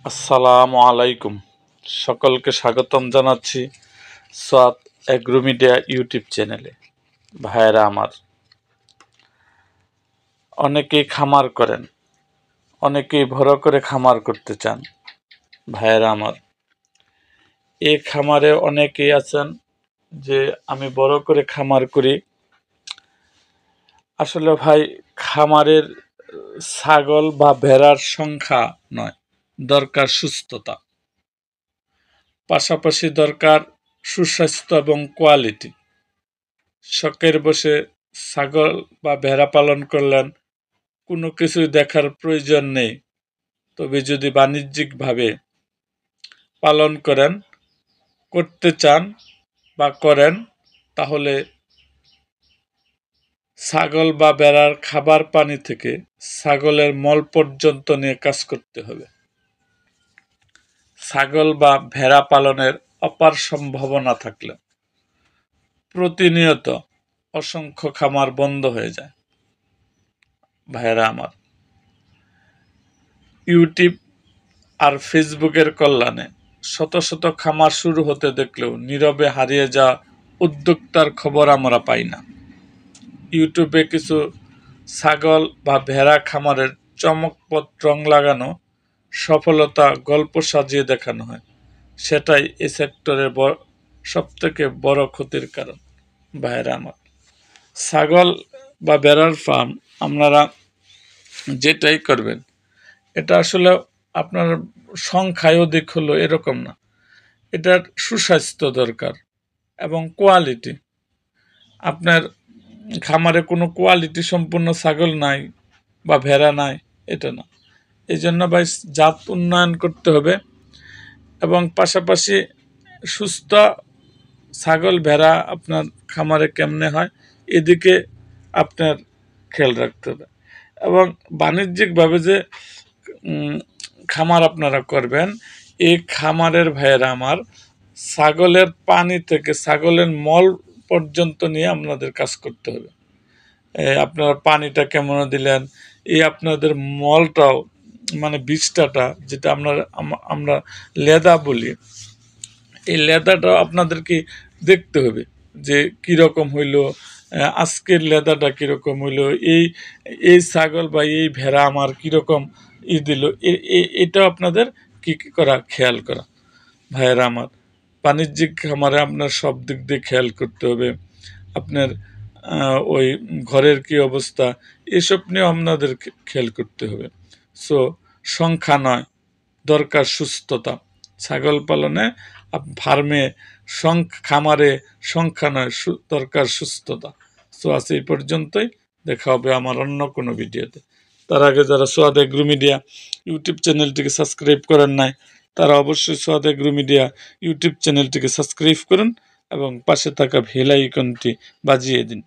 আসসালামু আলাইকুম। সকলকে স্বাগতম জানাচ্ছি সোয়াদ এগ্রো মিডিয়া ইউটিউব চ্যানেলে। ভাইয়েরা আমার, অনেকেই খামার করেন, অনেকেই বড় করে খামার করতে চান। ভাইয়েরা আমার, এই খামারে অনেকেই আছেন যে আমি বড় করে খামার করি। আসলে ভাই, খামারের ছাগল বা ভেড়ার সংখ্যা নয়, দরকার সুস্থতা, পাশাপাশি দরকার সুস্বাস্থ্য এবং কোয়ালিটি। শখের বসে ছাগল বা ভেড়া পালন করলেন, কোনো কিছুই দেখার প্রয়োজন নেই। তবে যদি বাণিজ্যিকভাবে পালন করতে চান বা করেন, তাহলে ছাগল বা ভেড়ার খাবার পানি থেকে ছাগলের মল পর্যন্ত নিয়ে কাজ করতে হবে। ছাগল বা ভেড়া পালনের অপার সম্ভাবনা থাকলে প্রতিনিয়ত অসংখ্য খামার বন্ধ হয়ে যায়। ভাইয়েরা আমার, ইউটিউব আর ফেসবুকের কল্যাণে শত শত খামার শুরু হতে দেখলেও নীরবে হারিয়ে যাওয়া উদ্যোক্তার খবর আমরা পাই না। ইউটিউবে কিছু ছাগল বা ভেড়া খামারের চমকপ্রদ রং লাগানো সফলতা গল্প সাজিয়ে দেখানো হয়। সেটাই এই সেক্টরের সবথেকে বড় ক্ষতির কারণ। ভাইয়েরা আমার, ছাগল বা ভেড়ার ফার্ম আপনারা যেটাই করবেন, এটা আসলে আপনার সংখ্যায় অধিক হলো এরকম না। এটার সুস্বাস্থ্য দরকার এবং কোয়ালিটি। আপনার খামারে কোনো কোয়ালিটি সম্পূর্ণ ছাগল নাই বা ভেড়া নাই, এটা না। এই জন্য ভাই জাত উন্নয়ন করতে হবে এবং পাশাপাশি সুস্থ ছাগল ভেড়া আপনার খামারে কেমনে হয়, এদিকে আপনার খেয়াল রাখতে হবে। এবং বাণিজ্যিকভাবে যে খামার আপনারা করবেন, এই খামারের ভাইয়েরা আমার, ছাগলের পানি থেকে ছাগলের মল পর্যন্ত নিয়ে আপনাদের কাজ করতে হবে। আপনারা পানিটা কেমন দিলেন, এই আপনাদের মলটাও মানে বিষ্ঠাটা, যেটা আমরা লেদা বলি, এই লেদাটাও আপনাদেরকে দেখতে হবে যে কীরকম হইলো, আজকের লেদাটা কীরকম হইলো, এই ছাগল বা এই ভেড়া আমার কীরকম দিল, এটাও আপনাদের কি করা, খেয়াল করা। ভাইয়েরা আমার, বাণিজ্যিক খামারে আপনার সব দিক দিয়ে খেয়াল করতে হবে। আপনার ওই ঘরের কি অবস্থা, এসব নিয়েও আপনাদের খেয়াল করতে হবে। সো সংখ্যা নয়, দরকার সুস্থতা। ছাগল পালনে ফার্মে খামারে সংখ্যা নয়, দরকার সুস্থতা। সো আজ এই পর্যন্তই, দেখা হবে আমার অন্য কোনো ভিডিওতে। তার আগে যারা সোয়াদ এগ্রো মিডিয়া ইউটিউব চ্যানেলটিকে সাবস্ক্রাইব করেন নাই, তারা অবশ্যই সোয়াদ এগ্রো মিডিয়া ইউটিউব চ্যানেলটিকে সাবস্ক্রাইব করুন এবং পাশে থাকা বেল আইকনটি বাজিয়ে দিন।